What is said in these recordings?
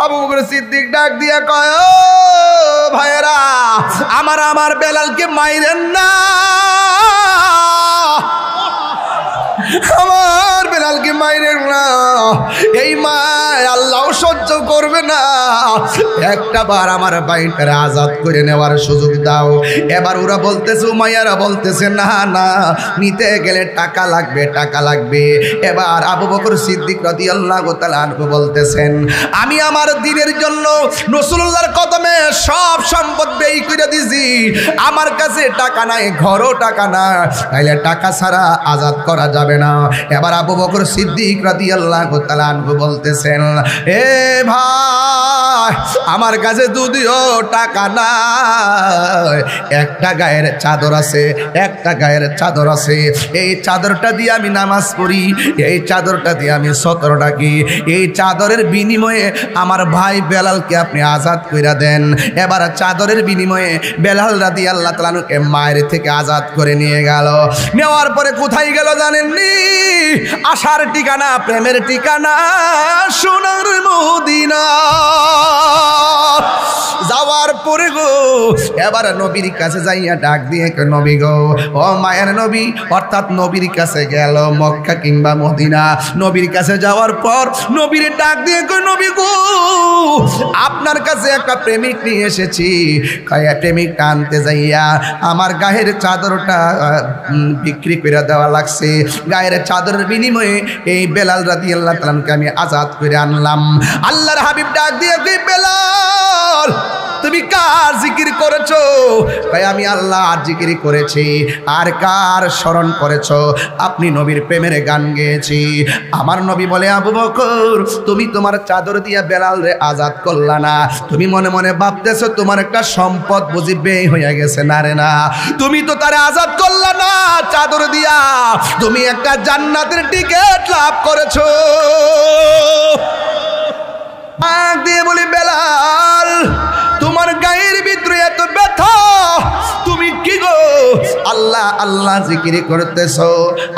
আবু বকর সিদ্দিক ডাক দিয়া কয়, ও ভাইরা, আমার বেলালকে মাইরেন না, আমার বেলালকে মাইরেন না, এই মা আল্লাহ সহ্য করবে না, একটা বার আমার বাইটারে আজাদ করে নেওয়ার সুযোগ দাও। এবার ওরা বলতেছে, উমাইয়ারা বলতেছে, না না, নিতে গেলে টাকা লাগবে, টাকা লাগবে। এবার আবু বকর সিদ্দিক রাদিয়াল্লাহু তাআলা আনহু বলতেছেন, আমি আমার দ্বীনের জন্য রাসূলুল্লাহর কদমে সব সম্পদ ব্যয় করে দিয়েছি, আমার কাছে টাকা নাই, ঘরও টাকা না, তাইলে টাকা ছাড়া আজাদ করা যাবে না। এবার আবু বকর সিদ্দিক রাদিয়াল্লাহু তাআলা আনহু বলতেছেন, এ ভাই, আমার কাছে যদিও টাকা নাই, একটা গায়ের চাদর আছে, একটা গায়ের চাদর আছে, এই চাদরটা দিয়ে আমি নামাজ পড়ি, এই চাদরটা দিয়ে আমি সতর ডাকি, এই চাদরের বিনিময়ে আমার ভাই বেলালকে আপনি আজাদ কইরা দেন। এবার চাদরের বিনিময়ে বেলাল রাদিয়াল্লাহু তাআলা আনহুকে মায়ের থেকে আজাদ করে নিয়ে গেল। নেওয়ার পরে কোথায় গেল জানেননি? আশার ঠিকানা, প্রেমের ঠিকানা সোনার মদিনা। যাওয়ার পরে গো এবার নবীর কাছে যাইয়া ডাক দিয়ে, নবী গো, ও মায়ের নবী, অর্থাৎ নবীর কাছে গেল মক্কা কিংবা মদিনা। নবীর কাছে যাওয়ার পর নবীর ডাক দিয়ে, নবী গো, আপনার কাছে একটা প্রেমিক নিয়ে এসেছি। প্রেমিকটা আনতে যাইয়া আমার গায়ের চাদরটা বিক্রি করে দেওয়া লাগছে, গায়ের চাদরের বিনিময়ে এই বেলাল রাদিয়াল্লাহু তাআলা আনহুকে আমি আজাদ করে আনলাম। আল্লাহর হাবিব ডাক দিয়ে, বেলাল, তুমি কার জিকির করেছো? ভাই আমি আল্লাহর জিকির করেছি। আর কার স্মরণ করেছো? আপনি নবীর প্রেমের গান গেয়েছি। আমার নবী বলে, আবু বকর, তুমি তোমার চাদর দিয়া বেলাল রে আজাদ করলা না, তুমি মনে মনে ভাবতেছো তোমার একটা সম্পদ বুঝি ব্যয় হয়ে গেছে। না রে না, তুমি তো তারে আজাদ করলা না চাদর দিয়া, তুমি একটা জান্নাতের টিকিট লাভ করেছো। দিয়ে বলি, বেলাল, তোমার গায়ের ভিতরে এত ব্যথা, তুমি কি গো আল্লাহ আল্লাহ জিকির করতেছো?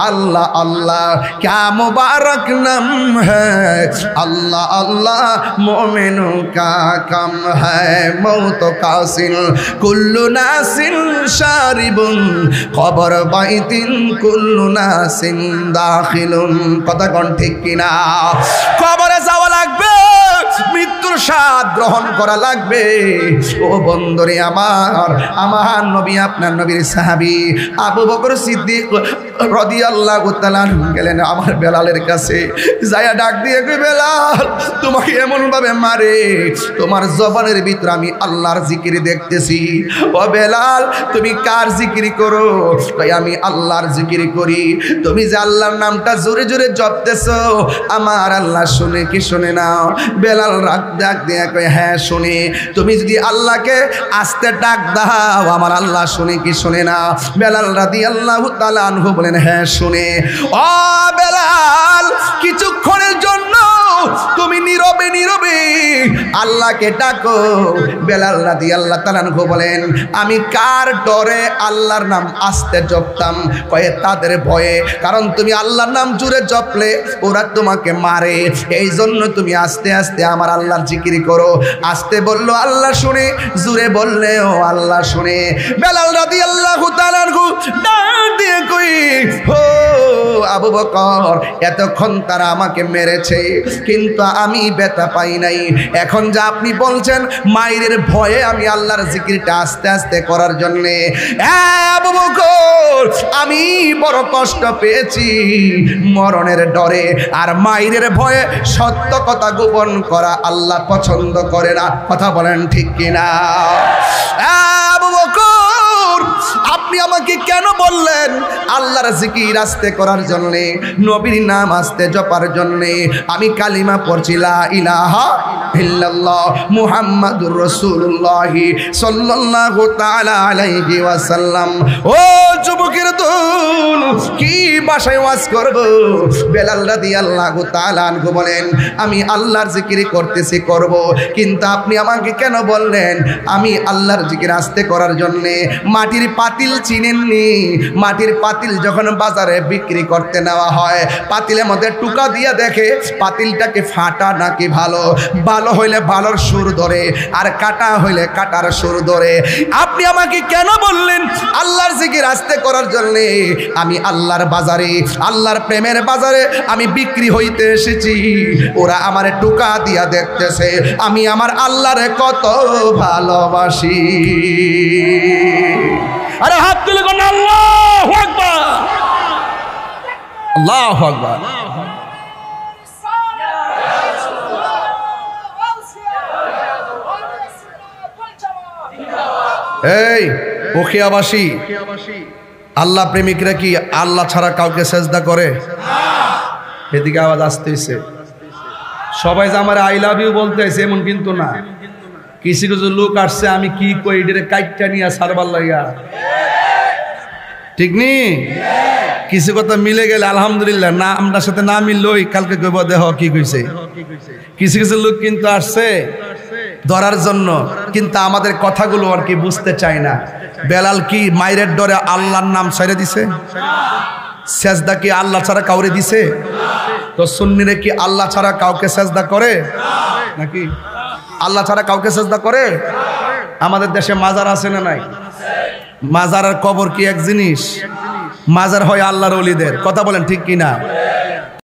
আল্লাহ আল্লাহ ক্যা মুবারক নাম হ্যায়, আল্লাহ আল্লাহ মোমেনু কা কাম হ্যায়, মৌত কাসিল কুল্লু নাসিন শারিবুন, কবর বাইতিন কুল্লু নাসিন দাখিলুন। কথা কোন ঠিক কিনা? কবরে যাওয়া লাগবে, মৃত্যুর স্বাদ গ্রহণ করা লাগবে। ও বন্ধুরে আমার নবী, আপনার নবীর সাহাবী আবু বকর সিদ্দিক রাদিয়াল্লাহু তাআলা গেলেন আমার বেলালের কাছে, যায়া ডাক দিয়ে, বেলাল, তোমাকে এমন ভাবে মারে, তোমার জবানের ভিতরে আমি আল্লাহর জিকির দেখতেছি। ও বেলাল, তুমি কার জিকির করো? কই আমি আল্লাহর জিকির করি। তুমি যে আল্লাহর নামটা জোরে জোরে জপতেছো, আমার আল্লাহ শুনে কি শুনে না? বেলাল ডাক দিয়ে কয়, হ্যাঁ শুনে। তুমি যদি আল্লাহকে আস্তে ডাক দাও, আমার আল্লাহ শুনে কি শুনে না? বেলাল রাদিয়াল্লাহু তাআলা আনহু বলেন, হ্যাঁ শুনে। ও বেলাল, কিছুক্ষণের জন্য তুমি নীরবে নীরবে আল্লাহকে ডাকো। বেলাল রাদিয়াল্লাহু তাআলা আনহু বলেন, আমি কার ডরে আল্লাহর নাম আস্তে জপতাম? কয়ে তাদের ভয়ে, কারণ তুমি আল্লাহর নাম জোরে জপলে ওরা তোমাকে মারে, এই জন্য তুমি আস্তে আস্তে আমার আল্লাহর জিকির করো। আস্তে বললো আল্লাহ শুনে, জোরে বললেও আল্লাহ শুনে। বেলাল রাদিয়াল্লাহু তাআলা আনহু ডাক দিয়ে কই, ও আবু বকর, এতক্ষণ তারা আমাকে মেরেছে কিন্তু আমি ব্যথা পাই নাই। এখন যা আপনি বলছেন মায়ের ভয়ে আমি আল্লাহর জিকিরটা আস্তে আস্তে করার জন্যে, আবু বকর, আমি বড় কষ্ট পেয়েছি মরণের ডরে। আর মায়ের ভয়ে সত্য কথা গোপন করা আল্লাহ পছন্দ করে না। কথা বলেন ঠিক কিনা? আবু বকর, আপনি আমাকে কেন বললেন আল্লাহর জিকির আস্তে করার জন্যে, নবীর নাম আস্তে জপার জন্যে? আমি কালিমা পড়ছি, লা ইলাহা ইল্লাল্লাহ মুহাম্মাদুর রাসূলুল্লাহ সাল্লাল্লাহু তাআলা আলাইহি ওয়াসাল্লাম। ও যুবকের দল, কি ভাষায় ওয়াজ করব? বেলাল রাদিয়াল্লাহু তাআলা আনহু বলেন, আমি আল্লাহর জিকির করতেছি, করব, কিন্তু আপনি আমাকে কেন বললেন আমি আল্লাহর জিকির আস্তে করার জন্যে? মাটির পাতিল চিনেন এমনি মাটির পাতিল যখন বাজারে বিক্রি করতে নেওয়া হয়, পাতিলের মধ্যে টুকা দিয়ে দেখে পাতিলটাকে ফাটা নাকি ভালো, ভালো হইলে ভালোর সুর ধরে আর কাটা হইলে কাটার সুর ধরে। আপনি আমাকে কেন বললেন আল্লাহর জিকির আস্তে করার জন্যে? আমি আল্লাহর বাজারে, আল্লাহর প্রেমের বাজারে আমি বিক্রি হইতে এসেছি। ওরা আমার টুকা দিয়া দেখতেছে আমি আমার আল্লাহরে কত ভালোবাসি। আরে হাত তুলে কোন আল্লাহু আকবার, আল্লাহু আকবার। এই ওখিয়াবাসী, আল্লাহ প্রেমিকরা কি আল্লাহ ছাড়া কাউকে সেজদা করে? এদিকে আওয়াজ আসতেছে। সবাই যে আমার আই লাভ ইউ বলতে আছে এমন কিন্তু না। কিছু কিছু লোক আসছে আমি কি কই এটারে কাইটটা নিয়ে সারবার লাগা, ঠিক নি? কিছু কথা মিলে গেলে আলহামদুলিল্লাহ, না আমরার সাথে না মিললই কালকে কইব দেহ কি কইছে। কিছু কিছু লোক কিন্তু আসছে ধরার জন্য, কিন্তু আমাদের কথাগুলো আর কি বুঝতে চায় না। বেলাল কি মায়ের ডরে আল্লাহর নাম ছেড়ে দিছে? সেজদা কি আল্লাহ ছাড়া কাউরে দিছে? তো সুন্নিরে কি আল্লাহ ছাড়া কাউকে সেজদা করে নাকি? আল্লাহ ছাড়া কাউকে সেজদা করে? আমাদের দেশে মাজার আছে না নাই? মাজার আর কবর কি এক জিনিস? মাজার হয় আল্লাহর ওলিদের, কথা বলেন ঠিক কিনা?